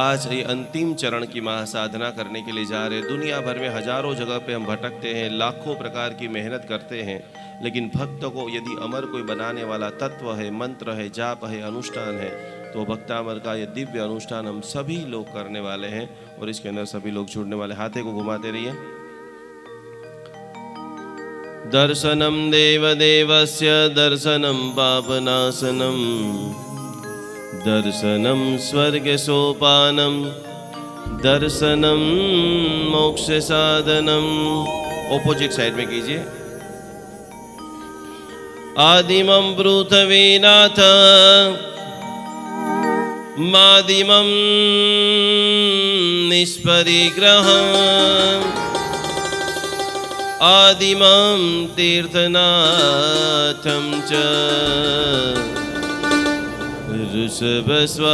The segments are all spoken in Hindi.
आज ये अंतिम चरण की महासाधना करने के लिए जा रहे हैं। दुनिया भर में हजारों जगह पे हम भटकते हैं, लाखों प्रकार की मेहनत करते हैं, लेकिन भक्त को यदि अमर कोई बनाने वाला तत्व है, मंत्र है, जाप है, अनुष्ठान है, तो भक्तामर का ये दिव्य अनुष्ठान हम सभी लोग करने वाले हैं और इसके अंदर सभी लोग जुड़ने वाले। हाथे को घुमाते रहिए। दर्शनम देवदेवस्य दर्शनम पापनाशनम दर्शनम स्वर्ग सोपानम दर्शनम मोक्ष साधनम। ऑपोजिट साइड में कीजिए। आदिमं पृथ्वी नाथ मादिमं निष्परिग्रहम् आदिमं तीर्थनाथं च ऋषभस्वामिनं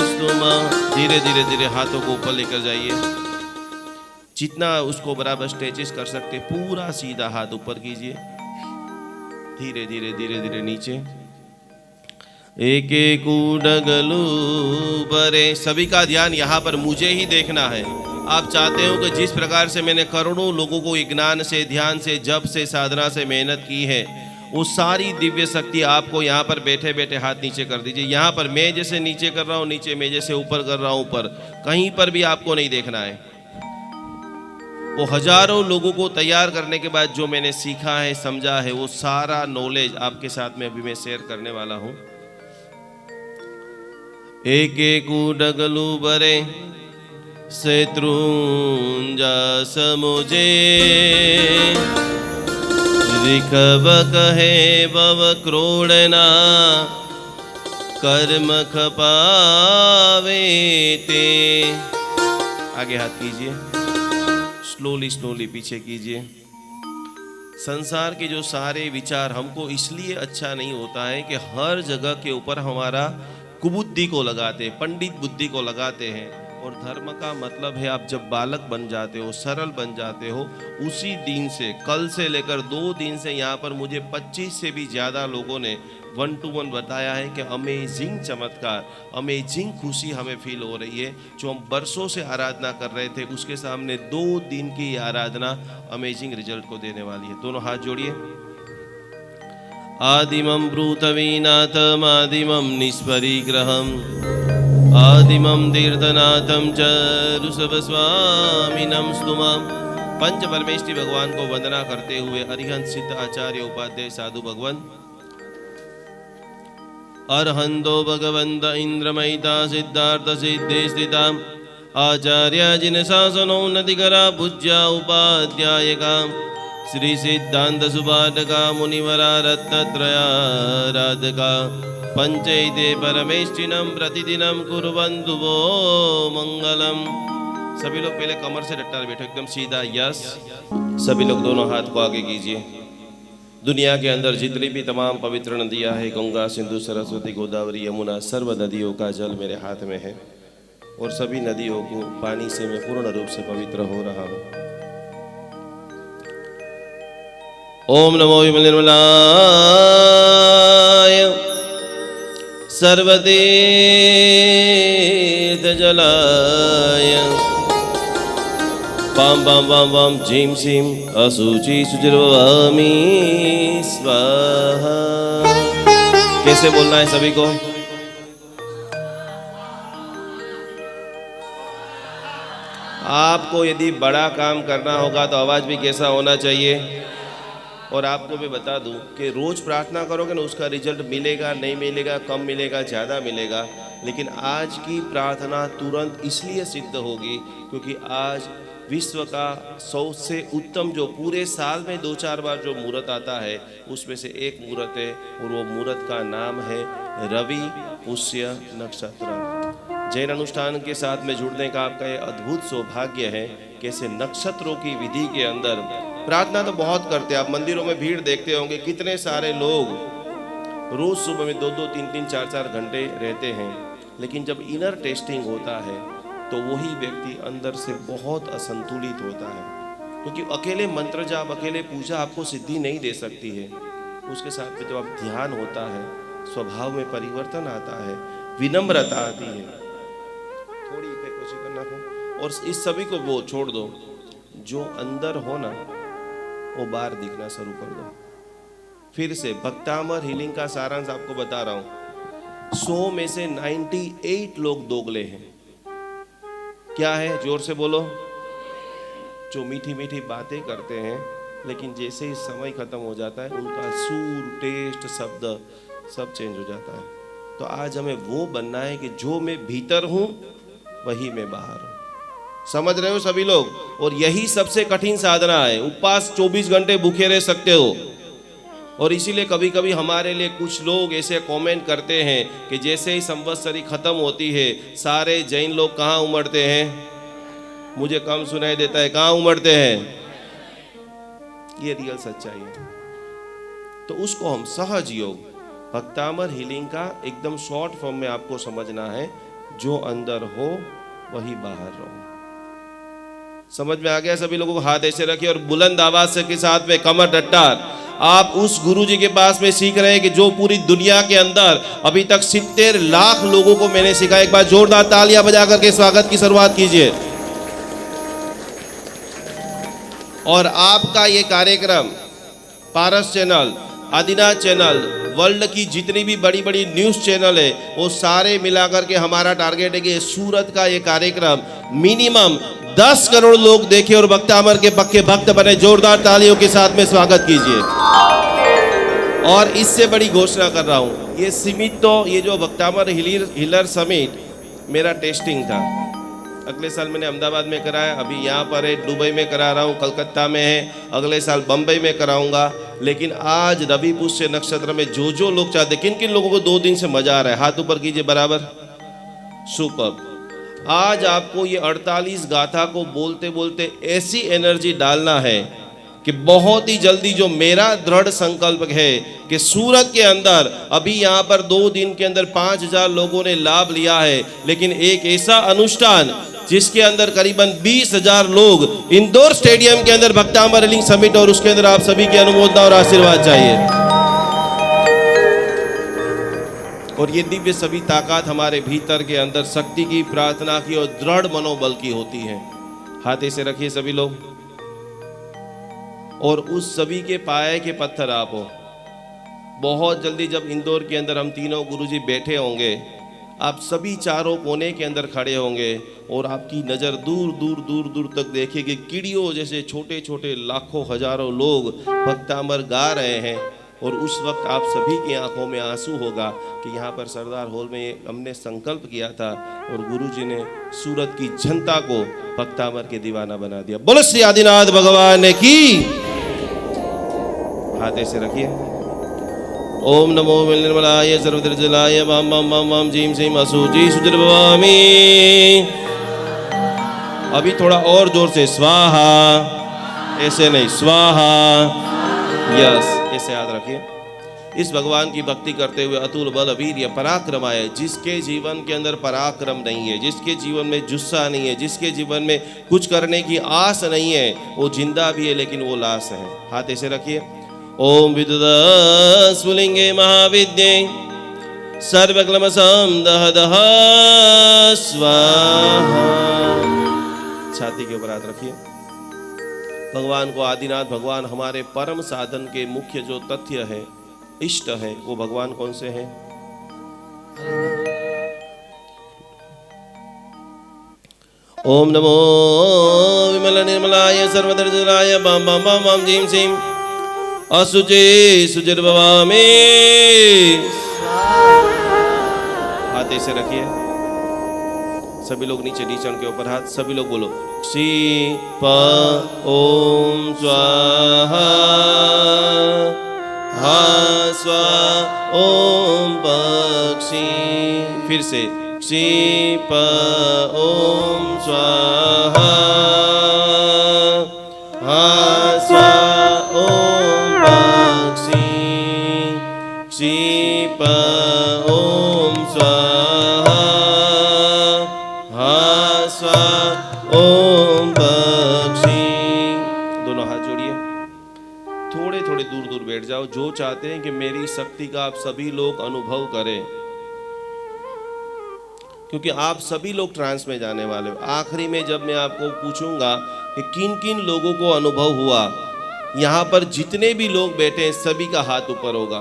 स्तुमा। धीरे धीरे धीरे हाथों को ऊपर लेकर जाइए, जितना उसको बराबर स्ट्रेचेस कर सकते पूरा सीधा हाथ ऊपर कीजिए। धीरे धीरे धीरे धीरे नीचे। एक एक उडगलू बरे। सभी का ध्यान यहाँ पर मुझे ही देखना है। आप चाहते हो कि जिस प्रकार से मैंने करोड़ों लोगों को ज्ञान से, ध्यान से, जप से, साधना से मेहनत की है, वो सारी दिव्य शक्ति आपको यहाँ पर बैठे बैठे हाथ नीचे कर दीजिए। यहाँ पर मैं जैसे नीचे कर रहा हूँ नीचे, मैं जैसे ऊपर कर रहा हूँ ऊपर, कहीं पर भी आपको नहीं देखना है। वो हजारों लोगों को तैयार करने के बाद जो मैंने सीखा है, समझा है, वो सारा नॉलेज आपके साथ में अभी मैं शेयर करने वाला हूँ। एक एक उडगलू बरे शत्रुंजा समुझे रिखब कहे बव क्रोड़ना कर्म खपावे ते। आगे हाथ कीजिए, स्लोली स्लोली पीछे कीजिए। संसार के जो सारे विचार हमको इसलिए अच्छा नहीं होता है कि हर जगह के ऊपर हमारा कुबुद्धि को लगाते हैं, पंडित बुद्धि को लगाते हैं। और धर्म का मतलब है आप जब बालक बन जाते हो, सरल बन जाते हो, उसी दिन से, कल से लेकर 2 दिन से यहाँ पर मुझे 25 से भी ज़्यादा लोगों ने 1 to 1 बताया है कि अमेजिंग चमत्कार, अमेजिंग खुशी हमें फील हो रही है। जो हम बरसों से आराधना कर रहे थे, उसके सामने 2 दिन की आराधना अमेजिंग रिजल्ट को देने वाली है। दोनों हाथ जोड़िए। आदिमं पृथ्वीनाथम् आदिमं निष्परिग्रहम् आदिमं तीर्थनाथं च ऋषभस्वामिनं स्तुमां। पंच परमेष्टि भगवान को वंदना करते हुए अरिहंत सिद्ध आचार्य उपाध्याय साधु भगवान अरहंतो भगवंत इंद्रमयिता सिद्धार्थ सिद्धे स्थिता आचार्य जिन शासनो नदिकरा पूज्या उपाध्यायका श्री सिद्धांत सुभाटका मुनिवरा रत्नत्रयाराधका पंचैते परमेष्टिनं प्रतिदिनं कुर्वन्तु वो मंगलम। सभी लोग पहले कमर से डट्टा बैठो, एकदम सीधा। यस। सभी लोग दोनों हाथ को आगे कीजिए। दुनिया के अंदर जितनी भी तमाम पवित्र नदियां हैं, गंगा, सिंधु, सरस्वती, गोदावरी, यमुना, सर्व नदियों का जल मेरे हाथ में है और सभी नदियों को पानी से मैं पूर्ण रूप से पवित्र हो रहा हूँ। ओम नमो निर्मलाय सर्वतीर्थ जलाय पाम पाम पाम पाम झीम झीम असुचि सुचिर्भवामि स्वाहा। कैसे बोलना है सभी को? आपको यदि बड़ा काम करना होगा तो आवाज भी कैसा होना चाहिए? और आपको मैं बता दूं कि रोज प्रार्थना करोगे ना, उसका रिजल्ट मिलेगा नहीं मिलेगा, कम मिलेगा ज़्यादा मिलेगा, लेकिन आज की प्रार्थना तुरंत इसलिए सिद्ध होगी क्योंकि आज विश्व का सबसे उत्तम, जो पूरे साल में 2-4 बार जो मुहूर्त आता है, उसमें से एक मुहूर्त है और वो मुहूर्त का नाम है रवि पुष्य नक्षत्र। जैन अनुष्ठान के साथ में जुड़ने का आपका ये अद्भुत सौभाग्य है। कैसे नक्षत्रों की विधि के अंदर प्रार्थना तो बहुत करते हैं, आप मंदिरों में भीड़ देखते होंगे, कितने सारे लोग रोज सुबह में 2-2, 3-3, 4-4 घंटे रहते हैं, लेकिन जब इनर टेस्टिंग होता है तो वही व्यक्ति अंदर से बहुत असंतुलित होता है, क्योंकि अकेले मंत्र जाप, अकेले पूजा आपको सिद्धि नहीं दे सकती है। उसके साथ में जब आप ध्यान होता है, स्वभाव में परिवर्तन आता है, विनम्रता आती है, वशीकरण नाखो। और इस सभी को वो छोड़ दो, जो अंदर हो ना वो बाहर दिखना शुरू कर दो। फिर से भक्तामर हीलिंग का सारांश आपको बता रहा हूं। 100 में से 98 लोग दोगले हैं। क्या है? जोर से बोलो। जो मीठी मीठी बातें करते हैं लेकिन जैसे ही समय खत्म हो जाता है उनका सुर, टेस्ट, शब्द सब चेंज हो जाता है। तो आज हमें वो बनना है कि जो मैं भीतर हूं वही मैं बाहर हूं। समझ रहे हो सभी लोग? और यही सबसे कठिन साधना है। उपवास 24 घंटे भूखे रह सकते हो। और इसीलिए कभी कभी हमारे लिए कुछ लोग ऐसे कमेंट करते हैं कि जैसे ही संवत्सरी खत्म होती है सारे जैन लोग कहाँ उमड़ते हैं? मुझे कम सुनाई देता है, कहाँ उमड़ते हैं? ये रियल सच्चाई है। तो उसको हम सहज योग, भक्तामर हीलिंग का एकदम शॉर्ट फॉर्म में आपको समझना है। जो अंदर हो वही बाहर रहो। समझ में आ गया सभी लोगों को? हाथ ऐसे रखिए और बुलंद आवाज से के साथ में कमर डट्टार। आप उस गुरुजी के पास में सीख रहे हैं कि जो पूरी दुनिया के अंदर अभी तक 70 लाख लोगों को मैंने सिखाया। एक बार जोरदार तालियां बजा करके स्वागत की शुरुआत कीजिए। और आपका ये कार्यक्रम पारस चैनल, आदिनाथ चैनल, वर्ल्ड की जितनी भी बड़ी बड़ी न्यूज़ चैनल है वो सारे मिलाकर के हमारा टारगेट है कि सूरत का ये कार्यक्रम मिनिमम 10 करोड़ लोग देखे और भक्तामर के पक्के भक्त बने। जोरदार तालियों के साथ में स्वागत कीजिए। और इससे बड़ी घोषणा कर रहा हूँ, ये सीमित तो ये जो भक्तामर हीलर समिट मेरा टेस्टिंग था। अगले साल मैंने अहमदाबाद में कराया, अभी यहाँ पर है, दुबई में करा रहा हूँ, कलकत्ता में है, अगले साल बम्बई में कराऊंगा। लेकिन आज रवि पुष्य नक्षत्र में जो लोग चाहते, किन किन लोगों को 2 दिन से मजा आ रहा है? हाथ ऊपर कीजिए बराबर। सुपर। आज आपको ये 48 गाथा को बोलते बोलते ऐसी एनर्जी डालना है कि बहुत ही जल्दी, जो मेरा दृढ़ संकल्प है कि सूरत के अंदर अभी यहाँ पर 2 दिन के अंदर 5000 लोगों ने लाभ लिया है, लेकिन एक ऐसा अनुष्ठान जिसके अंदर करीबन 20,000 लोग इंदौर स्टेडियम के अंदर भक्तामर हीलिंग समिट, और उसके अंदर आप सभी की अनुमोदना और आशीर्वाद चाहिए। और ये दिव्य सभी ताकत हमारे भीतर के अंदर शक्ति की, प्रार्थना की और दृढ़ मनोबल की होती है। हाथ ऐसे रखिए सभी लोग। और उस सभी के पाए के पत्थर आप हो। बहुत जल्दी जब इंदौर के अंदर हम तीनों गुरुजी बैठे होंगे, आप सभी चारों कोने के अंदर खड़े होंगे और आपकी नज़र दूर दूर दूर दूर तक देखेगी। कीड़ियों जैसे छोटे छोटे लाखों हजारों लोग भक्तामर गा रहे हैं। और उस वक्त आप सभी की आंखों में आंसू होगा कि यहाँ पर सरदार हॉल में हमने संकल्प किया था और गुरुजी ने सूरत की जनता को भक्तामर के दीवाना बना दिया। बोलो श्री आदिनाथ भगवान की। हाथ ऐसे रखिए। ओम नमो निर्मलाय सर्वदर्जलाय वाम वाम वाम वाम जीम सीम असुजी सुजर्भवामी। अभी थोड़ा और जोर से स्वाहा, ऐसे नहीं, स्वाहा। यस, ऐसे याद रखिए। इस भगवान की भक्ति करते हुए अतुल बल वीर्य पराक्रम आए। जिसके जीवन के अंदर पराक्रम नहीं है, जिसके जीवन में जुस्सा नहीं है, जिसके जीवन में कुछ करने की आस नहीं है, वो जिंदा भी है लेकिन वो लाश है। हाथ ऐसे रखिए। ओम विद्युत स्फुलिंगे महाविद्ये सर्वक्लमसं दह दह स्वाहा। छाती के ऊपर हाथ रखिए। भगवान को आदिनाथ भगवान हमारे परम साधन के मुख्य जो तथ्य है, इष्ट है, वो भगवान कौन से हैं? ओम नमो विमल निर्मलाय सर्वदर्जलाय बम बम बम बम जीम सीम असुचे सुजर्भवामी। हाथ ऐसे रखिए। सभी लोग नीचे ढीचण के ऊपर हाथ। सभी लोग बोलो क्षी प ओम स्वाहा हा स्वा ओम पक्षी। फिर से क्षी प ओम स्वाहा हा स्वा ओम पक्षी। क्षी प ओम स्वाहा हा स्वा ओम पक्षी। दोनों हाथ जोड़िए। थोड़े थोड़े दूर दूर बैठ जाओ। जो चाहते हैं कि मेरी शक्ति का आप सभी लोग अनुभव करें, क्योंकि आप सभी लोग ट्रांस में जाने वाले हो। आखिरी में जब मैं आपको पूछूंगा कि किन किन लोगों को अनुभव हुआ, यहाँ पर जितने भी लोग बैठे हैं सभी का हाथ ऊपर होगा,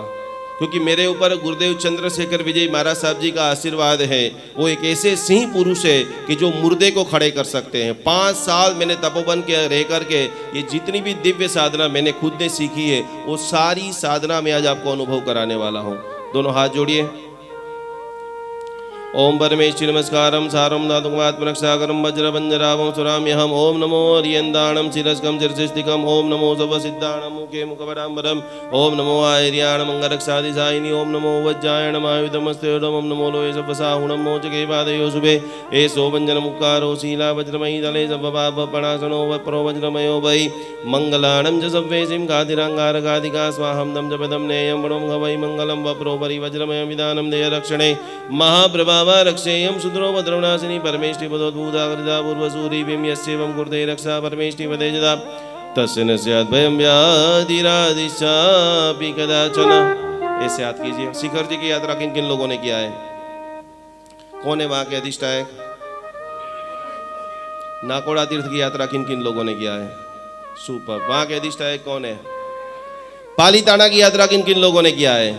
क्योंकि मेरे ऊपर गुरुदेव चंद्रशेखर विजय महाराज साहब जी का आशीर्वाद है। वो एक ऐसे सिंह पुरुष है कि जो मुर्दे को खड़े कर सकते हैं। 5 साल मैंने तपोवन के रह करके ये जितनी भी दिव्य साधना मैंने खुद ने सीखी है, वो सारी साधना में आज आपको अनुभव कराने वाला हूँ। दोनों हाथ जोड़िए। ओम परमेश्वर नमस्कारम सारम नादुमात्मरक्षाकरम वज्रवंजरावम सुराम्यहम। ओम नमो अरियंदाणम शिरस्कम शिरसिष्टिकम। ओम नमो सर्वसिद्धाणम मुखे मुखपराम्बरम। ओम नमो आयर्याण मंगरक्षादिशायिनी। ओम नमो वज्रायण आयुधमस्ते। ओम नमो लोये सर्वसाहुणम मोचके पादयो शुभे। एसो वंजन मुक्कारो शीला वज्रमयी दले सर्वपापपणासनो वप्रो वज्रमयो वै। मंगलाणं च सव्वेसिं गादिरांगारगादिका स्वाहं दं जपदं नेयं वणं वै। मंगलं वप्रो परि वज्रमय विधानं देय रक्षणे। महाप्रभा रक्षेयं सुद्रो भद्रवनाशिनी परमेष्टि पदोद्भूताकृता पूर्वसूरीभिं यस्येवं कुर्ते रक्षा परमेष्टि पदेजदा तस्य न स्यात् भयं व्याधिरादिश्चापि कदाचन। ऐसे याद कीजिए। शिखर जी की यात्रा किन किन लोगों ने किया है? कौन है वहां के अधिष्ठायक? नाकोड़ा तीर्थ की यात्रा किन किन लोगों ने किया है? सुपर। वहां के अधिष्ठायक कौन है? पालीताना की यात्रा किन किन लोगों ने किया है?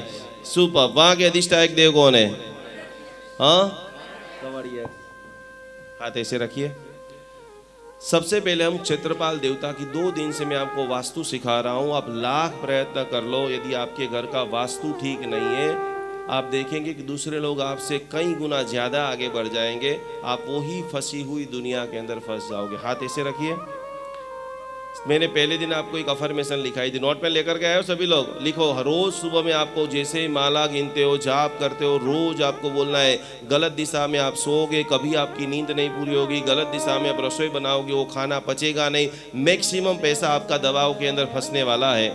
सुपर। वहां के अधिष्ठायक देव कौन है? हाँ, कवड़िया। हाथ ऐसे रखिए। सबसे पहले हम क्षेत्रपाल देवता की 2 दिन से मैं आपको वास्तु सिखा रहा हूं। आप लाख प्रयत्न कर लो, यदि आपके घर का वास्तु ठीक नहीं है, आप देखेंगे कि दूसरे लोग आपसे कई गुना ज्यादा आगे बढ़ जाएंगे। आप वही फंसी हुई दुनिया के अंदर फंस जाओगे। हाथ ऐसे रखिए। मैंने पहले दिन आपको एक अफर्मेशन लिखाई थी, नोट पेन लेकर के आए हो सभी लोग? लिखो। रोज सुबह में आपको जैसे ही माला गिनते हो, जाप करते हो, रोज आपको बोलना है गलत दिशा में आप सोओगे, कभी आपकी नींद नहीं पूरी होगी। गलत दिशा में आप रसोई बनाओगे, वो खाना पचेगा नहीं। मैक्सिमम पैसा आपका दबाव के अंदर फंसने वाला है।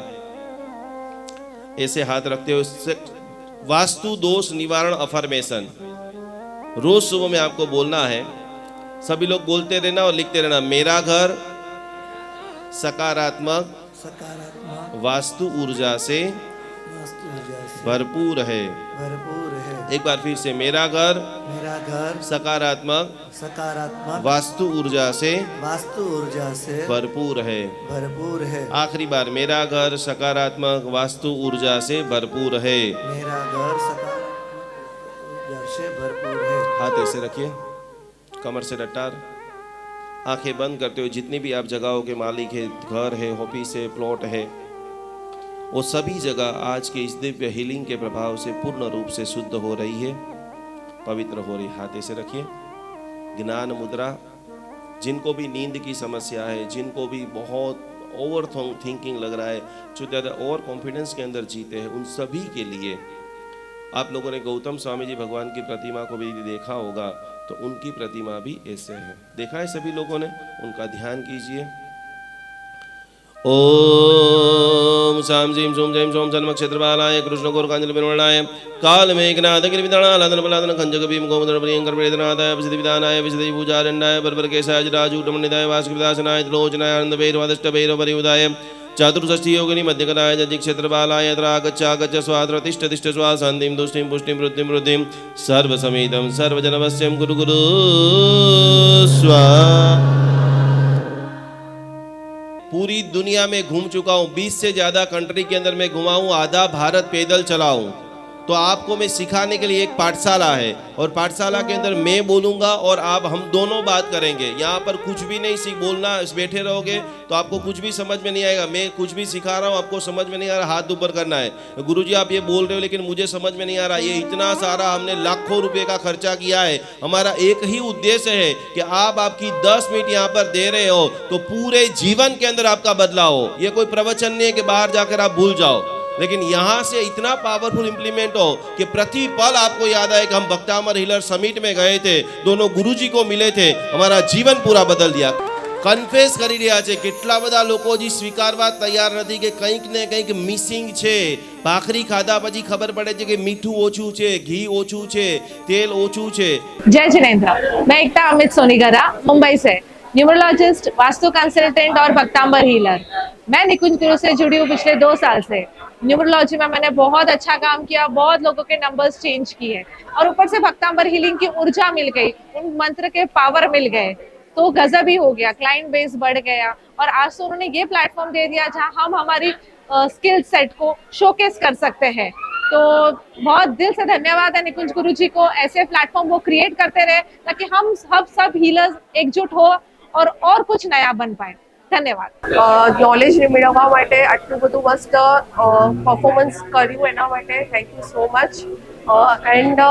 ऐसे हाथ रखते हो। वास्तु दोष निवारण अफर्मेशन रोज सुबह में आपको बोलना है। सभी लोग बोलते रहना और लिखते रहना। मेरा घर सकारात्मक वास्तु ऊर्जा से भरपूर है। एक बार फिर से। मेरा घर सकारात्मक वास्तु ऊर्जा से भरपूर है। आखिरी बार। मेरा घर सकारात्मक वास्तु ऊर्जा से भरपूर है। मेरा घर सकारात्मक ऊर्जा से भरपूर है। हाथ ऐसे रखिए, कमर से डटार, आंखें बंद करते हुए। जितनी भी आप जगहों के मालिक है, घर है, ऑफिस है, प्लॉट है, वो सभी जगह आज के इस दिव्य हीलिंग के प्रभाव से पूर्ण रूप से शुद्ध हो रही है, पवित्र हो रही। हाथ ऐसे रखिए। ज्ञान मुद्रा। जिनको भी नींद की समस्या है, जिनको भी बहुत ओवर थिंकिंग लग रहा है, जो ज़्यादा ओवर कॉन्फिडेंस के अंदर जीते हैं, उन सभी के लिए आप लोगों ने गौतम स्वामी जी भगवान की प्रतिमा को भी देखा होगा, तो उनकी प्रतिमा भी ऐसे है। देखा है सभी लोगों ने? उनका ध्यान कीजिए। ओम शाम जीम सोम जैम सोम सन्म क्षेत्रपालाय कृष्ण गोरकांजलि विनवर्णाय काल मेघनाथ गिरिविदानालादन बलादन खंजक भीम गोमदन प्रियंकर वेदनादाय विशुद्धि विधानाय विशुद्धि पूजारण्डाय बरबर केशाय राजूटमनिदाय वासुविदासनाय त्रिलोचनाय आनंद भैरवादष्ट भैरव परिउदाय चतुर्षष्ठी योगिनी मध्यकराय जजि क्षेत्रपालाय यत्रागच्छ स्वात्र तिष्ठ तिष्ठ स्वाशान्तिं तुष्टिं पुष्टिं वृद्धिं वृद्धिं सर्वसमेतं सर्वजनवश्यं गुरु गुरु स्वा। पूरी दुनिया में घूम चुका हूँ, 20 से ज्यादा कंट्री के अंदर मैं घुमा हूँ, आधा भारत पैदल चला हूँ। तो आपको मैं सिखाने के लिए एक पाठशाला है, और पाठशाला के अंदर मैं बोलूँगा और आप हम दोनों बात करेंगे। यहाँ पर कुछ भी नहीं सीख बोलना, बैठे रहोगे तो आपको कुछ भी समझ में नहीं आएगा। मैं कुछ भी सिखा रहा हूँ, आपको समझ में नहीं आ रहा, हाथ ऊपर करना है। गुरुजी आप ये बोल रहे हो लेकिन मुझे समझ में नहीं आ रहा। ये इतना सारा हमने लाखों रुपए का खर्चा किया है। हमारा एक ही उद्देश्य है कि आप आपकी 10 मिनट यहाँ पर दे रहे हो तो पूरे जीवन के अंदर आपका बदलाव हो। ये कोई प्रवचन नहीं है कि बाहर जाकर आप भूल जाओ, लेकिन यहाँ से इतना पावरफुल इंप्लीमेंट हो कि प्रति पल आपको याद आए कि हम भक्तामर हीलर समिट में गए थे, दोनों गुरुजी को मिले थे, हमारा जीवन पूरा बदल दिया। कन्फेस કરી રહ્યા છે કેટલા બધા લોકો હજી સ્વીકારવા તૈયાર નથી કે કંઈક ને કંઈક મિસિંગ છે। ભાખરી ખાધા પછી ખબર પડે છે કે મીઠું ઓછું છે, ઘી ઓછું છે, તેલ ઓછું છે। जय जिनेंद्र। मैं एकता अमित सोनीगरा मुंबई से। न्यूमरोलॉजिस्ट, वास्तु कंसल्टेंट और भक्तांबर हीलर। मैं निकुंज गुरु से जुड़ी हूँ पिछले 2 साल से। न्यूमरोलॉजी में मैंने बहुत अच्छा काम किया, बहुत लोगों के नंबर्स चेंज किए और ऊपर से भक्तांबर हीलिंग की ऊर्जा मिल गई, उन मंत्र के पावर मिल गए, तो गजब ही हो गया, क्लाइंट बेस बढ़ गया। और आज तो उन्होंने ये प्लेटफॉर्म दे दिया जहां हम हमारी स्किल सेट को शोकेस कर सकते हैं। तो बहुत दिल से धन्यवाद है निकुंज गुरु जी को, ऐसे प्लेटफॉर्म वो क्रिएट करते रहे ताकि हम सब हीलर्स एकजुट हो और कुछ नया बन पाए। ધન્યવાદ। નોલેજ મેળવવા માટે આટલું બધું મસ્ત પરફોર્મન્સ કર્યું એના માટે thank you so much and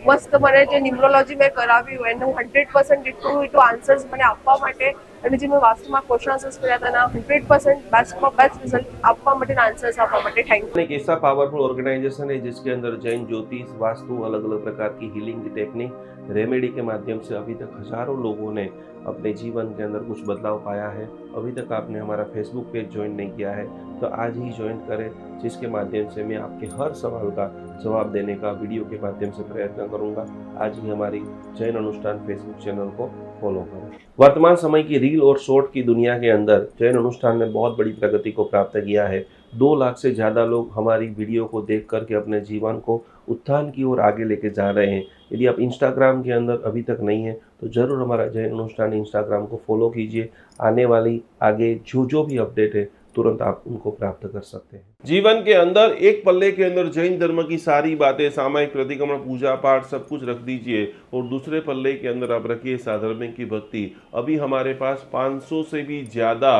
મસ્ત મને જે ન્યુમરોલોજી મેં કરાવ્યું એનું 100% એટલું આન્સર્સ મને આપવા માટે અને જે મેં વાસ્તુમાં ક્વેશ્ચન આન્સર્સ કર્યા હતા એના 100% બેસ્ટમાં બેસ્ટ રિઝલ્ટ આપવા માટેના આન્સર્સ આપવા માટે થેન્ક યુ। एक ऐसा पावरफुल ऑर्गेनाइजेशन है जिसके अंदर जैन ज्योतिष, वास्तु, अलग अलग प्रकार की हीलिंग की टेक्निक, रेमेडी के माध्यम से अभी तक हजारों लोगों ने अपने जीवन के अंदर कुछ बदलाव पाया है। अभी तक आपने हमारा फेसबुक पेज ज्वाइन नहीं किया है तो आज ही ज्वाइन करें, जिसके माध्यम से मैं आपके हर सवाल का जवाब देने का वीडियो के माध्यम से प्रयत्न करूंगा। आज ही हमारी जैन अनुष्ठान फेसबुक चैनल को फॉलो करें। वर्तमान समय की रील और शॉर्ट की दुनिया के अंदर जैन अनुष्ठान ने बहुत बड़ी प्रगति को प्राप्त किया है। 2 लाख से ज़्यादा लोग हमारी वीडियो को देख करके अपने जीवन को उत्थान की ओर आगे लेके जा रहे हैं। यदि आप इंस्टाग्राम के अंदर अभी तक नहीं है तो ज़रूर हमारा जैन अनुष्ठान इंस्टाग्राम को फॉलो कीजिए। आने वाली आगे जो भी अपडेट है तुरंत आप उनको प्राप्त कर सकते हैं। जीवन के अंदर एक पल्ले के अंदर जैन धर्म की सारी बातें, सामायिक प्रतिक्रमण, पूजा पाठ सब कुछ रख दीजिए और दूसरे पल्ले के अंदर आप रखिए साधर्मिक की भक्ति। अभी हमारे पास 500 से भी ज़्यादा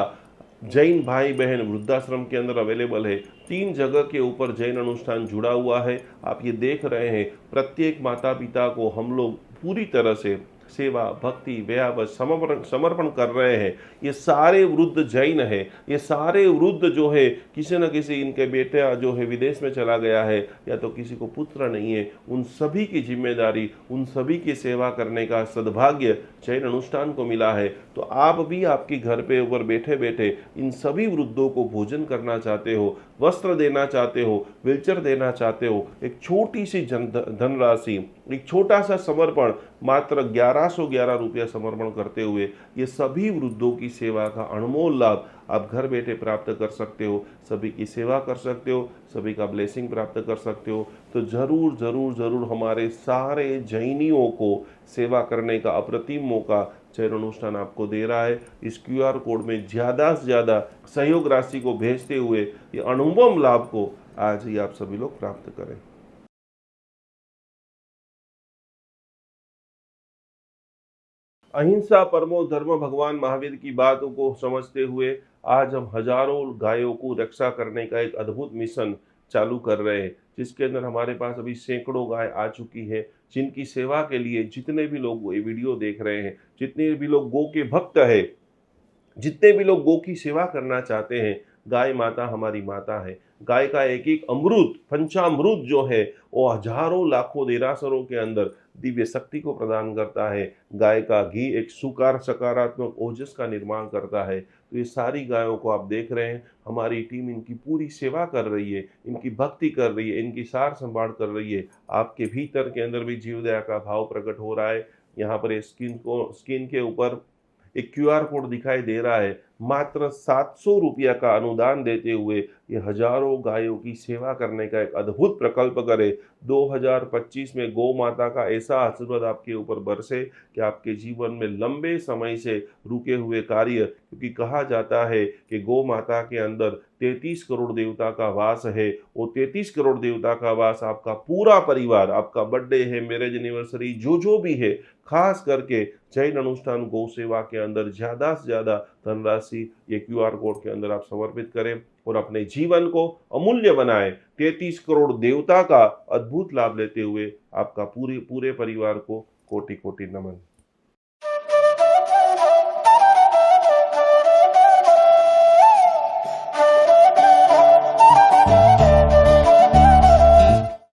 जैन भाई बहन वृद्धाश्रम के अंदर अवेलेबल है। 3 जगह के ऊपर जैन अनुष्ठान जुड़ा हुआ है। आप ये देख रहे हैं, प्रत्येक माता पिता को हम लोग पूरी तरह से सेवा, भक्ति, व्याव समर्पण कर रहे हैं। ये सारे वृद्ध जैन है, ये सारे वृद्ध जो है किसी न किसी इनके बेटा जो है विदेश में चला गया है या तो किसी को पुत्र नहीं है, उन सभी की जिम्मेदारी, उन सभी की सेवा करने का सद्भाग्य जैन अनुष्ठान को मिला है। तो आप भी आपके घर पे ऊपर बैठे बैठे इन सभी वृद्धों को भोजन करना चाहते हो, वस्त्र देना चाहते हो, व्हीलचेयर देना चाहते हो, एक छोटी सी धनराशि, एक छोटा सा समर्पण, मात्र 1111 रुपया समर्पण करते हुए ये सभी वृद्धों की सेवा का अनमोल लाभ आप घर बैठे प्राप्त कर सकते हो। सभी की सेवा कर सकते हो, सभी का ब्लेसिंग प्राप्त कर सकते हो। तो जरूर जरूर जरूर हमारे सारे जैनियों को सेवा करने का अप्रतिम मौका जैन अनुष्ठान आपको दे रहा है। इस QR कोड में ज़्यादा से ज़्यादा सहयोग राशि को भेजते हुए ये अनुपम लाभ को आज ही आप सभी लोग प्राप्त करें। अहिंसा परमो धर्म भगवान महावीर की बातों को समझते हुए आज हम हजारों गायों को रक्षा करने का एक अद्भुत मिशन चालू कर रहे हैं, जिसके अंदर हमारे पास अभी सैकड़ों गाय आ चुकी है, जिनकी सेवा के लिए जितने भी लोग ये वीडियो देख रहे हैं, जितने भी लोग गौ के भक्त है, जितने भी लोग गौ की सेवा करना चाहते हैं, गाय माता हमारी माता है। गाय का एक एक अमृत, पंचामृत जो है वो हजारों लाखों देरासरों के अंदर दिव्य शक्ति को प्रदान करता है। गाय का घी एक सकारात्मक ओजस का निर्माण करता है। तो ये सारी गायों को आप देख रहे हैं, हमारी टीम इनकी पूरी सेवा कर रही है, इनकी भक्ति कर रही है, इनकी सार संभाल कर रही है। आपके भीतर के अंदर भी जीव दया का भाव प्रकट हो रहा है। यहाँ पर स्क्रीन के ऊपर एक QR कोड दिखाई दे रहा है। मात्र 700 रुपया का अनुदान देते हुए ये हजारों गायों की सेवा करने का एक अद्भुत प्रकल्प करे। 2025 में गौ माता का ऐसा आशीर्वाद आपके ऊपर बरसे कि आपके जीवन में लंबे समय से रुके हुए कार्य, क्योंकि कहा जाता है कि गौ माता के अंदर 33 करोड़ देवता का वास है। वो 33 करोड़ देवता का वास आपका पूरा परिवार, आपका बर्थडे है, मैरिज एनिवर्सरी, जो भी है, खास करके जैन अनुष्ठान गौ सेवा के अंदर ज़्यादा से ज़्यादा धनराशि ये QR कोड के अंदर आप समर्पित करें और अपने जीवन को अमूल्य बनाएं। 33 करोड़ देवता का अद्भुत लाभ लेते हुए आपका पूरे परिवार को कोटि कोटि नमन।